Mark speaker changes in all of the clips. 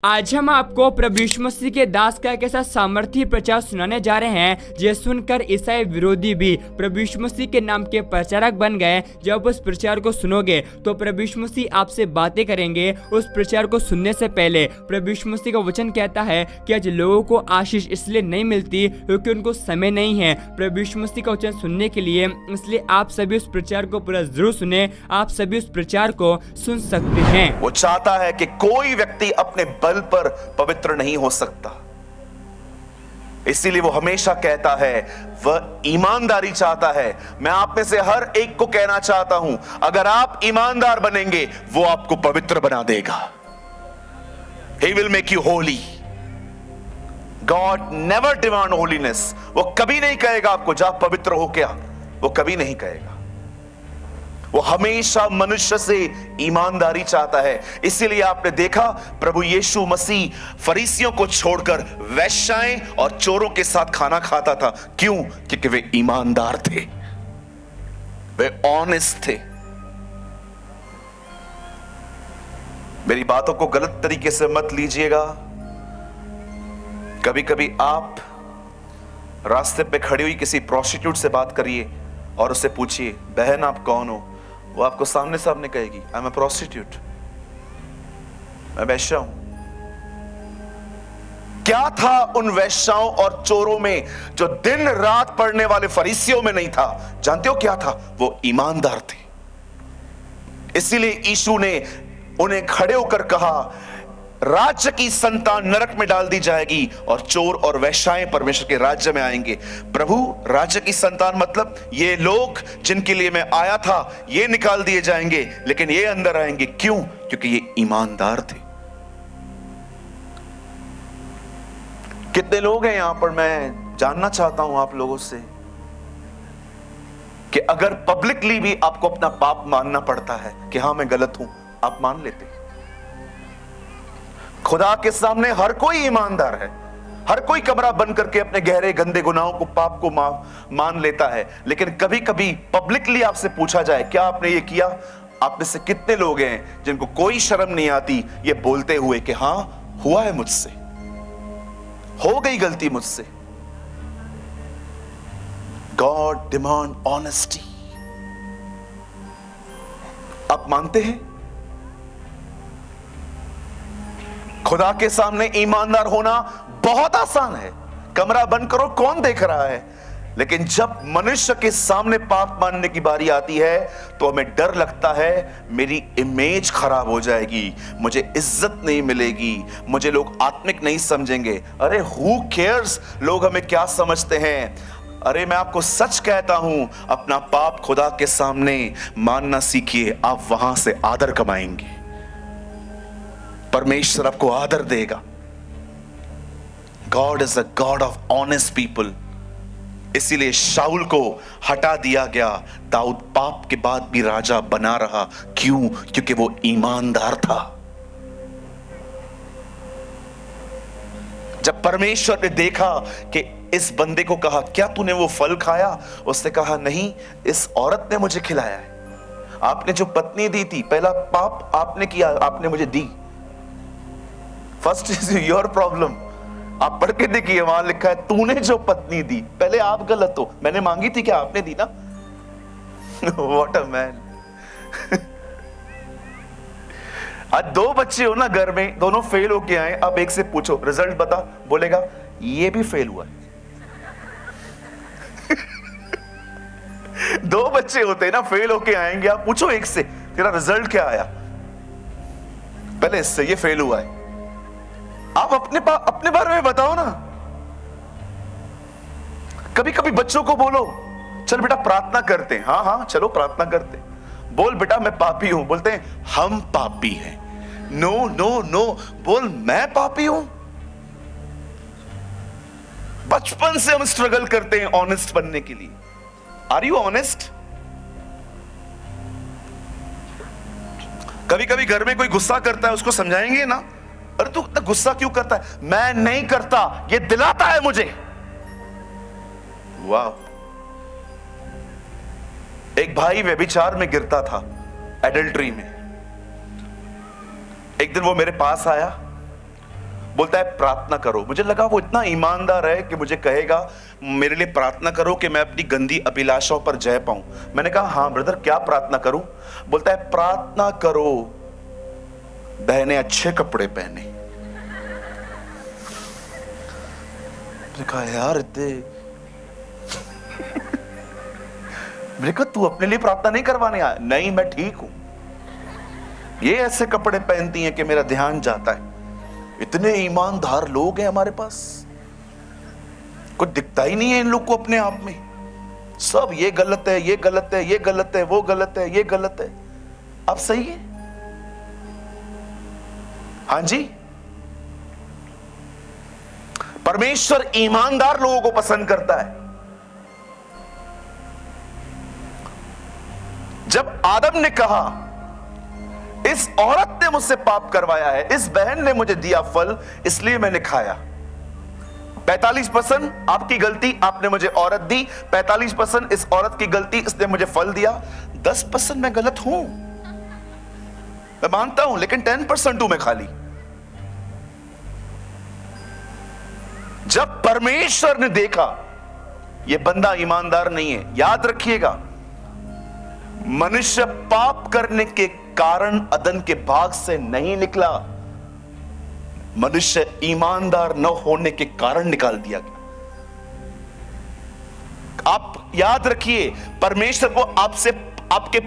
Speaker 1: आज हम आपको प्रभु यीशु मसीह के दास का एक ऐसा सामर्थ्य प्रचार सुनाने जा रहे हैं जिसे सुनकर ईसाई विरोधी भी प्रभु यीशु मसीह के नाम के प्रचारक बन गए। जब उस प्रचार को सुनोगे तो प्रभु यीशु मसीह आपसे बातें करेंगे। उस प्रचार को सुनने से पहले प्रभु यीशु मसीह का वचन कहता है कि आज लोगों को आशीष इसलिए नहीं मिलती क्योंकि उनको समय नहीं है प्रभु यीशु मसीह का वचन सुनने के लिए। इसलिए आप सभी उस प्रचार को पूरा जरूर सुने। आप सभी उस प्रचार को सुन सकते हैं।
Speaker 2: वो चाहता है कि कोई व्यक्ति अपने बल पर पवित्र नहीं हो सकता, इसीलिए वो हमेशा कहता है, वह ईमानदारी चाहता है। मैं आप में से हर एक को कहना चाहता हूं, अगर आप ईमानदार बनेंगे वो आपको पवित्र बना देगा। He will make you holy. God never demand holiness. वो कभी नहीं कहेगा आपको जा पवित्र हो क्या, वो कभी नहीं कहेगा। वो हमेशा मनुष्य से ईमानदारी चाहता है। इसीलिए आपने देखा प्रभु यीशु मसीह फरीसियों को छोड़कर वैश्याएं और चोरों के साथ खाना खाता था। क्यों? क्योंकि वे ईमानदार थे, वे ऑनेस्ट थे। मेरी बातों को गलत तरीके से मत लीजिएगा। कभी कभी आप रास्ते पे खड़ी हुई किसी प्रोस्टिट्यूट से बात करिए और उससे पूछिए, बहन आप कौन हो? वो आपको सामने सामने कहेगी, आई एम अ प्रोस्टिट्यूट, मैं वैश्या हूं। क्या था उन वैश्याओं और चोरों में जो दिन रात पढ़ने वाले फरीसियों में नहीं था? जानते हो क्या था? वो ईमानदार थे। इसीलिए यीशु ने उन्हें खड़े होकर कहा, राज्य की संतान नरक में डाल दी जाएगी और चोर और वैश्याएं परमेश्वर के राज्य में आएंगे। प्रभु, राज्य की संतान मतलब ये लोग जिनके लिए मैं आया था ये निकाल दिए जाएंगे, लेकिन ये अंदर आएंगे। क्यों? क्योंकि ये ईमानदार थे। कितने लोग हैं यहां पर? मैं जानना चाहता हूं आप लोगों से कि अगर पब्लिकली भी आपको अपना पाप मानना पड़ता है कि हां मैं गलत हूं, आप मान लेते हैं। खुदा के सामने हर कोई ईमानदार है। हर कोई कमरा बंद करके अपने गहरे गंदे गुनाहों को, पाप को मान लेता है। लेकिन कभी कभी पब्लिकली आपसे पूछा जाए, क्या आपने ये किया? आप में से कितने लोग हैं जिनको कोई शर्म नहीं आती ये बोलते हुए कि हां हुआ है, मुझसे हो गई गलती मुझसे? God demand honesty. आप मानते हैं? खुदा के सामने ईमानदार होना बहुत आसान है। कमरा बंद करो, कौन देख रहा है? लेकिन जब मनुष्य के सामने पाप मानने की बारी आती है तो हमें डर लगता है, मेरी इमेज खराब हो जाएगी, मुझे इज्जत नहीं मिलेगी, मुझे लोग आत्मिक नहीं समझेंगे। अरे हु केयर्स, लोग हमें क्या समझते हैं? अरे मैं आपको सच कहता हूं, अपना पाप खुदा के सामने मानना सीखिए, आप वहां से आदर कमाएंगे। परमेश्वर आपको आदर देगा। God is a God of honest people. इसीलिए शाऊल को हटा दिया गया, दाऊद पाप के बाद भी राजा बना रहा। क्यों? क्योंकि वो ईमानदार था। जब परमेश्वर ने देखा कि इस बंदे को कहा, क्या तूने वो फल खाया? उसने कहा, नहीं, इस औरत ने मुझे खिलाया है। आपने जो पत्नी दी थी, पहला पाप आपने किया, आपने मुझे दी। First is your problem. आप पढ़ के देखिए, वहां लिखा है तूने जो पत्नी दी, पहले आप गलत हो। मैंने मांगी थी क्या? आपने दी ना। What a man. आज दो बच्चे हो ना घर में, दोनों फेल होके आए। अब एक से पूछो रिजल्ट बता, बोलेगा ये भी फेल हुआ है। दो बच्चे होते हैं ना, फेल होके आएंगे, आप पूछो एक से, तेरा रिजल्ट क्या आया? पहले इससे ये फेल हुआ है। आप अपने बारे में बताओ ना। कभी कभी बच्चों को बोलो, चल बेटा प्रार्थना करते हैं। हाँ हाँ चलो प्रार्थना करते। बोल बेटा मैं पापी हूं। बोलते हैं हम पापी हैं। नो नो नो, बोल मैं पापी हूं। बचपन से हम स्ट्रगल करते हैं ऑनेस्ट बनने के लिए। Are you honest? कभी कभी घर में कोई गुस्सा करता है, उसको समझाएंगे ना, अरे तू इतना गुस्सा क्यों करता है? मैं नहीं करता, ये दिलाता है मुझे। वाह। एक भाई व्यभिचार में गिरता था, एडल्ट्री में। एक दिन वो मेरे पास आया बोलता है प्रार्थना करो। मुझे लगा वो इतना ईमानदार है कि मुझे कहेगा मेरे लिए प्रार्थना करो कि मैं अपनी गंदी अभिलाषाओं पर जय पाऊं। मैंने कहा हाँ ब्रदर, क्या प्रार्थना करूं? बोलता है प्रार्थना करो बहनें अच्छे कपड़े पहने। मैंने कहा यार इतने मैंने कहा तू अपने लिए प्रार्थना नहीं करवाने आया? नहीं, मैं ठीक हूं। ये ऐसे कपड़े पहनती हैं कि मेरा ध्यान जाता है। इतने ईमानदार लोग हैं हमारे पास, कुछ दिखता ही नहीं है इन लोग को अपने आप में। सब ये गलत है, ये गलत है, ये गलत है, वो गलत है, ये गलत है। अब सही है? हां जी, परमेश्वर ईमानदार लोगों को पसंद करता है। जब आदम ने कहा इस औरत ने मुझसे पाप करवाया है, इस बहन ने मुझे दिया फल इसलिए मैंने खाया। 45% आपकी गलती, आपने मुझे औरत दी। 45% इस औरत की गलती, इसने मुझे फल दिया। 10% मैं गलत हूं, मैं मानता हूं, लेकिन 10% हूं मैं खाली। जब परमेश्वर ने देखा यह बंदा ईमानदार नहीं है, याद रखिएगा मनुष्य पाप करने के कारण अदन के भाग से नहीं निकला, मनुष्य ईमानदार न होने के कारण निकाल दिया गया। आप याद रखिए, परमेश्वर को आपसे, आपके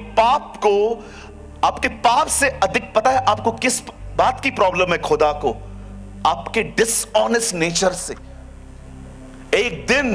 Speaker 2: पाप से अधिक पता है आपको किस बात की प्रॉब्लम है। खुदा को आपके डिसऑनेस्ट नेचर से। एक दिन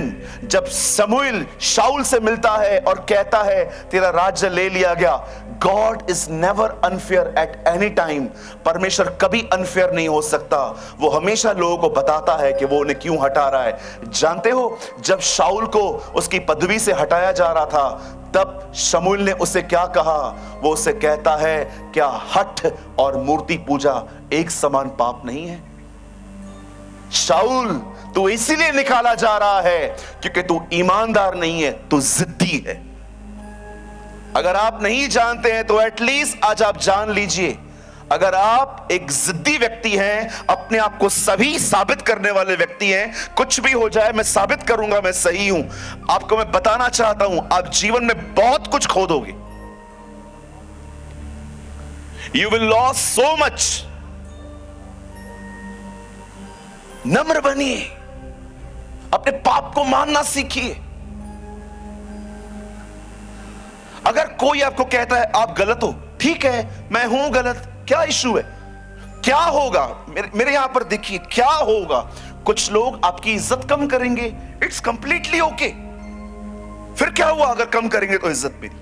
Speaker 2: जब शमूएल शाऊल से मिलता है और कहता है तेरा राज्य ले लिया गया, God is never unfair at any time. परमेश्वर कभी अनफेयर नहीं हो सकता। वो हमेशा लोगों को बताता है कि वो उन्हें क्यों हटा रहा है। जानते हो, जब शाऊल को उसकी पदवी से हटाया जा रहा था, तब शमूएल ने उसे क्या कहा? वो उसे कहता है क्या हठ और मूर्ति पूजा एक समान पाप नहीं है? शाऊल, तू इसीलिए निकाला जा रहा है क्योंकि तू ईमानदार नहीं है, तू जिद्दी है। अगर आप नहीं जानते हैं तो एटलीस्ट आज आप जान लीजिए, अगर आप एक जिद्दी व्यक्ति हैं, अपने आप को सभी साबित करने वाले व्यक्ति हैं, कुछ भी हो जाए मैं साबित करूंगा मैं सही हूं, आपको मैं बताना चाहता हूं आप जीवन में बहुत कुछ खो दोगे। You will loss so much. नम्र बनिए, अपने पाप को मानना सीखिए। अगर कोई आपको कहता है आप गलत हो, ठीक है मैं हूं गलत, क्या इशू है? क्या होगा? मेरे यहां पर देखिए क्या होगा। कुछ लोग आपकी इज्जत कम करेंगे, इट्स कंप्लीटली ओके। फिर क्या हुआ अगर कम करेंगे तो इज्जत मेरी?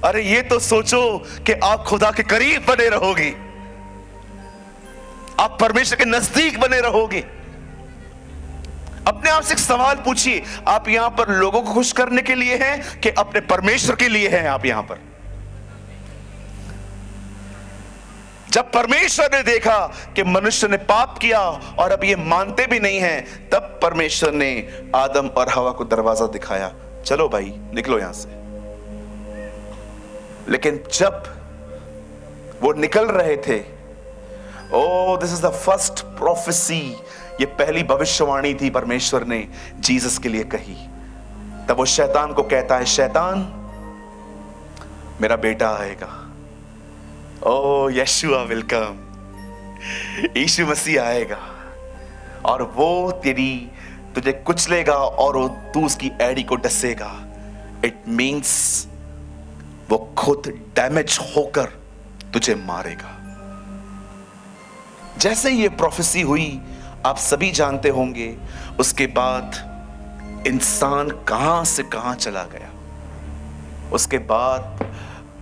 Speaker 2: अरे ये तो सोचो कि आप खुदा के करीब बने रहोगे, आप परमेश्वर के नजदीक बने रहोगे। अपने आप से एक सवाल पूछिए, आप यहां पर लोगों को खुश करने के लिए हैं कि अपने परमेश्वर के लिए हैं आप यहां पर? जब परमेश्वर ने देखा कि मनुष्य ने पाप किया और अब ये मानते भी नहीं हैं, तब परमेश्वर ने आदम और हवा को दरवाजा दिखाया, चलो भाई निकलो यहां से। लेकिन जब वो निकल रहे थे, oh this is the first prophecy, ये पहली भविष्यवाणी थी परमेश्वर ने जीसस के लिए कही। तब वो शैतान को कहता है, शैतान मेरा बेटा आएगा, ओह यशुआ वेलकम, यीशु मसीह आएगा और वो तुझे कुचलेगा और तू उसकी एड़ी को डसेगा। इट मींस वो खुद डैमेज होकर तुझे मारेगा। जैसे ये प्रोफेसी हुई, आप सभी जानते होंगे, उसके बाद इंसान कहां से कहां चला गया। उसके बाद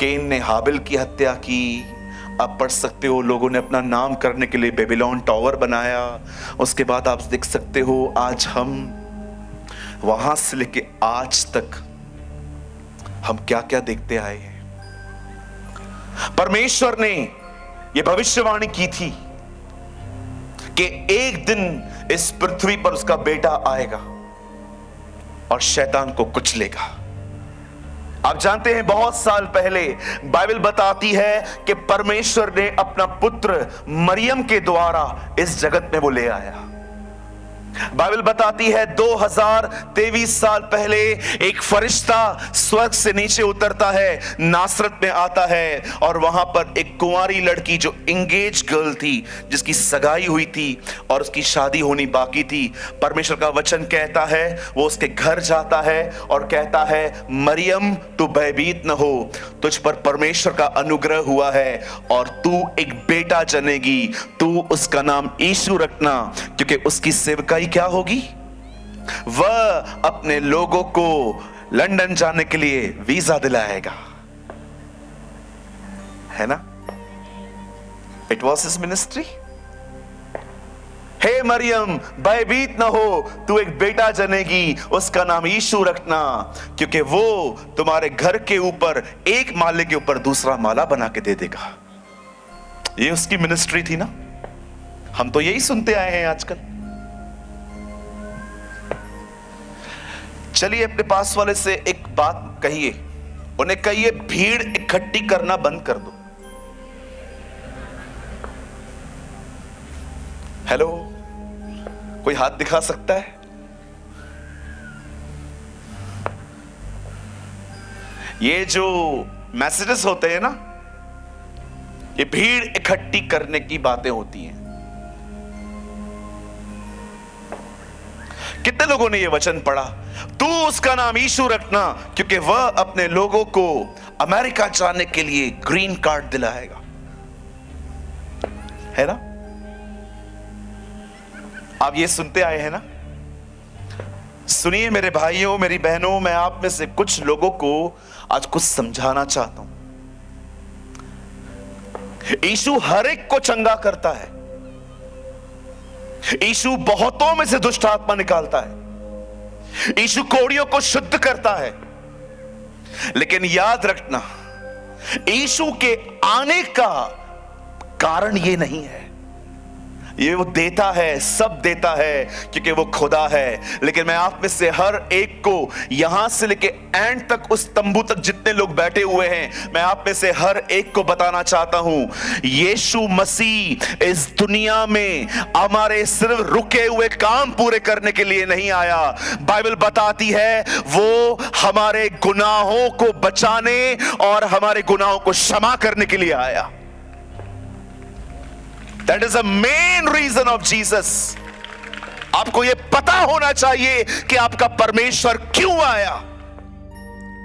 Speaker 2: केन ने हाबिल की हत्या की। आप पढ़ सकते हो, लोगों ने अपना नाम करने के लिए बेबीलोन टावर बनाया। उसके बाद आप देख सकते हो आज हम वहां से लेके आज तक हम क्या क्या देखते आए हैं। परमेश्वर ने यह भविष्यवाणी की थी कि एक दिन इस पृथ्वी पर उसका बेटा आएगा और शैतान को कुचलेगा। आप जानते हैं बहुत साल पहले बाइबल बताती है कि परमेश्वर ने अपना पुत्र मरियम के द्वारा इस जगत में वो ले आया। बाइबल बताती है 2023 साल पहले एक फरिश्ता स्वर्ग से नीचे उतरता है, नासरत में आता है और वहां पर एक कुंवारी लड़की जो इंगेज गर्ल थी, जिसकी सगाई हुई थी और उसकी शादी होनी बाकी थी, परमेश्वर का वचन कहता है वो उसके घर जाता है और कहता है मरियम तू भयभीत न हो, तुझ पर परमेश्वर का अनुग्रह हुआ है और तू एक बेटा जनेगी, तू उसका नाम यीशु रखना, क्योंकि उसकी सेवकाई क्या होगी, वह अपने लोगों को लंदन जाने के लिए वीजा दिलाएगा। है ना? It was his ministry. हे मरियम भयभीत ना हो, तू एक बेटा जनेगी, उसका नाम यीशु रखना, क्योंकि वो तुम्हारे घर के ऊपर एक माले के ऊपर दूसरा माला बना के दे देगा। ये उसकी मिनिस्ट्री थी ना। हम तो यही सुनते आए हैं आजकल। चलिए अपने पास वाले से एक बात कहिए, उन्हें कहिए भीड़ इकट्ठी करना बंद कर दो। हेलो, कोई हाथ दिखा सकता है? ये जो मैसेजेस होते हैं ना, ये भीड़ इकट्ठी करने की बातें होती हैं। कितने लोगों ने ये वचन पढ़ा, तू उसका नाम यीशु रखना क्योंकि वह अपने लोगों को अमेरिका जाने के लिए ग्रीन कार्ड दिलाएगा। है ना? आप ये सुनते आए हैं ना? सुनिए मेरे भाइयों, मेरी बहनों, मैं आप में से कुछ लोगों को आज कुछ समझाना चाहता हूं। यीशु हर एक को चंगा करता है। यीशु बहुतों में से दुष्ट आत्मा निकालता है। यीशु कोढ़ियों को शुद्ध करता है। लेकिन याद रखना, यीशु के आने का कारण यह नहीं है, ये वो देता है, सब देता है क्योंकि वो खुदा है। लेकिन मैं आप में से हर एक को यहां से लेके एंड तक, उस तंबू तक जितने लोग बैठे हुए हैं, मैं आप में से हर एक को बताना चाहता हूं, यीशु मसीह इस दुनिया में हमारे सिर्फ रुके हुए काम पूरे करने के लिए नहीं आया। बाइबल बताती है वो हमारे गुनाहों को बचाने और हमारे गुनाहों को क्षमा करने के लिए आया। That is the main reason of Jesus. आपको यह पता होना चाहिए कि आपका परमेश्वर क्यों आया।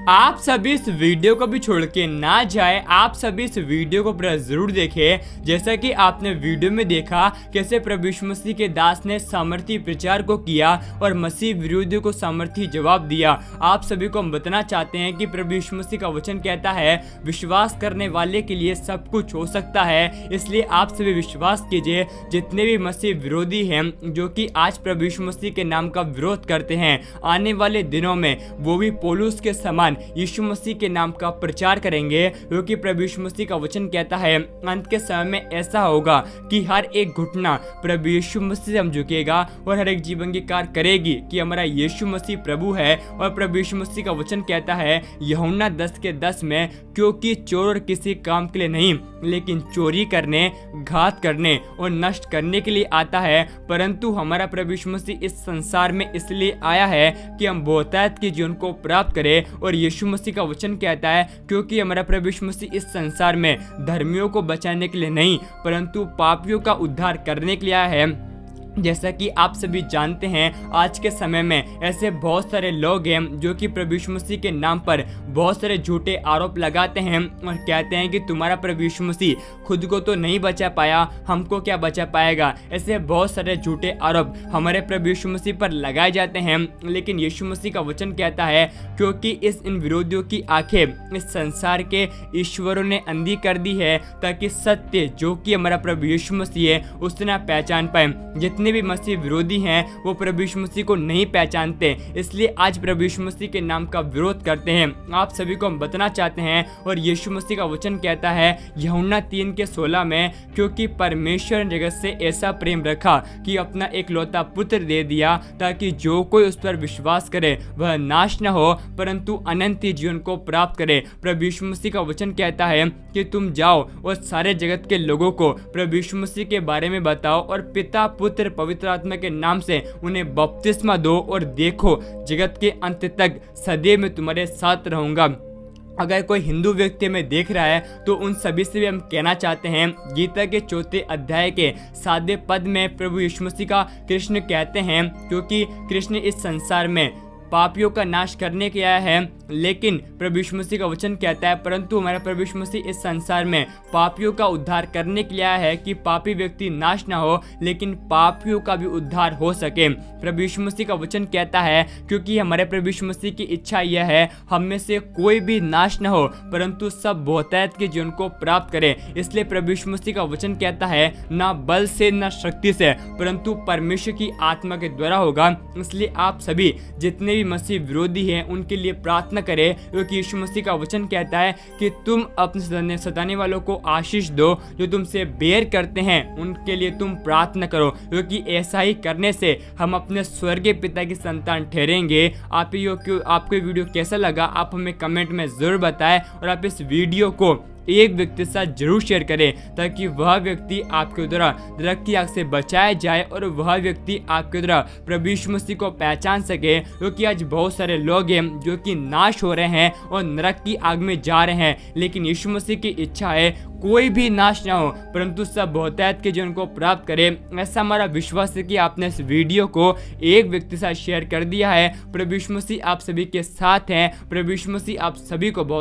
Speaker 1: आप सभी इस वीडियो को भी छोड़ के ना जाए, आप सभी इस वीडियो को पूरा जरूर देखें। जैसा कि आपने वीडियो में देखा कैसे प्रभु यीशु मसीह के दास ने सामर्थी प्रचार को किया और मसीह विरोधियों को सामर्थी जवाब दिया। आप सभी को हम बताना चाहते हैं कि प्रभु यीशु मसीह का वचन कहता है विश्वास करने वाले के लिए सब कुछ हो सकता है। इसलिए आप सभी विश्वास कीजिए। जितने भी मसीह विरोधी हैं जो कि आज प्रभु यीशु मसीह के नाम का विरोध करते हैं, आने वाले दिनों में वो भी पौलुस के समान यीशु मसीह के नाम का प्रचार करेंगे, क्योंकि प्रभु यीशु मसीह का वचन कहता है अंत के समय में ऐसा होगा कि हर एक घुटना प्रभु यीशु मसीह से झुकेगा और हर एक जीवन की कार करेगी कि हमारा यीशु मसीह प्रभु है। और प्रभु यीशु मसीह का वचन कहता है यूहन्ना 10:10 में, क्योंकि चोर किसी काम के लिए नहीं लेकिन चोरी करने, घात करने और नष्ट करने के लिए आता है, परंतु हमारा प्रभु यीशु मसीह इस संसार में इसलिए आया है कि हम बहुतायत के जीवन को प्राप्त करें। और यीशु मसीह का वचन कहता है क्योंकि हमारा प्रभु यीशु मसीह इस संसार में धर्मियों को बचाने के लिए नहीं परंतु पापियों का उद्धार करने के लिए आया है। जैसा कि आप सभी जानते हैं आज के समय में ऐसे बहुत सारे लोग हैं जो कि प्रभु यीशु मसीह के नाम पर बहुत सारे झूठे आरोप लगाते हैं और कहते हैं कि तुम्हारा प्रभु यीशु मसीह खुद को तो नहीं बचा पाया, हमको क्या बचा पाएगा। ऐसे बहुत सारे झूठे आरोप हमारे प्रभु यीशु मसीह पर लगाए जाते हैं। लेकिन यीशु मसीह का वचन कहता है क्योंकि इन विरोधियों की आंखें इस संसार के ईश्वरों ने अंधी कर दी है ताकि सत्य जो कि हमारा प्रभु यीशु मसीह है उससे ना पहचान पाए। जितने भी मसीह विरोधी हैं वो प्रभु यीशु मसीह को नहीं पहचानते, इसलिए आज प्रभु यीशु मसीह के नाम का विरोध करते हैं। आप सभी को हम बताना चाहते हैं और यीशु मसीह का वचन कहता है यूहन्ना 3:16 में, क्योंकि परमेश्वर ने जगत से ऐसा प्रेम रखा कि अपना एकलौता पुत्र दे दिया ताकि जो कोई उस पर विश्वास करे वह नाश न हो परंतु अनंत जीवन को प्राप्त करे। प्रभु यीशु मसीह का वचन कहता है कि तुम जाओ और सारे जगत के लोगों को प्रभु यीशु मसीह के बारे में बताओ और पिता पुत्र पवित्र आत्मा के नाम से उन्हें बपतिस्मा दो और देखो जगत के अंत तक सदैव मैं तुम्हारे साथ रहूंगा। अगर कोई हिंदू व्यक्ति में देख रहा है तो उन सभी से भी हम कहना चाहते हैं, गीता के 4 अध्याय के 7वें पद में प्रभु यीशु मसीह का कृष्ण कहते हैं, क्योंकि कृष्ण इस संसार में पापियों का नाश करने के आया है, लेकिन प्रभु यीशु मसीह का वचन कहता है परंतु हमारा प्रभु यीशु मसीह इस संसार में पापियों का उद्धार करने के लिए आया है कि पापी व्यक्ति नाश ना हो लेकिन पापियों का भी उद्धार हो सके। प्रभु यीशु मसीह का वचन कहता है क्योंकि हमारे प्रभु यीशु मसीह की इच्छा यह है हम में से कोई भी नाश ना हो परंतु सब बहुतायत के जीवन को प्राप्त करे। इसलिए प्रभु यीशु मसीह का वचन कहता है ना बल से ना शक्ति से परंतु परमेश्वर की आत्मा के द्वारा होगा। इसलिए आप सभी जितने मसीह विरोधी हैं उनके लिए प्रार्थना करें, क्योंकि यीशु मसीह का वचन कहता है कि तुम अपने सताने वालों को आशीष दो, जो तुमसे बैर करते हैं उनके लिए तुम प्रार्थना करो, क्योंकि ऐसा ही करने से हम अपने स्वर्गीय पिता की संतान ठहरेंगे। आपको वीडियो कैसा लगा आप हमें कमेंट में जरूर बताएं और आप इस वीडियो को एक व्यक्ति के साथ जरूर शेयर करें ताकि वह व्यक्ति आपके द्वारा नरक की आग से बचाया जाए और वह व्यक्ति आपके द्वारा प्रभु यीशु मसीह को पहचान सके, क्योंकि आज बहुत सारे लोग हैं जो कि नाश हो रहे हैं और नरक की आग में जा रहे हैं, लेकिन यीशु मसीह की इच्छा है कोई भी नाश ना हो परंतु सब बहुतायत के जीवन को प्राप्त करे। ऐसा हमारा विश्वास है कि आपने इस वीडियो को एक व्यक्ति के साथ शेयर कर दिया है। प्रभु यीशु मसीह आप सभी के साथ हैं। प्रभु यीशु मसीह आप सभी को बहुत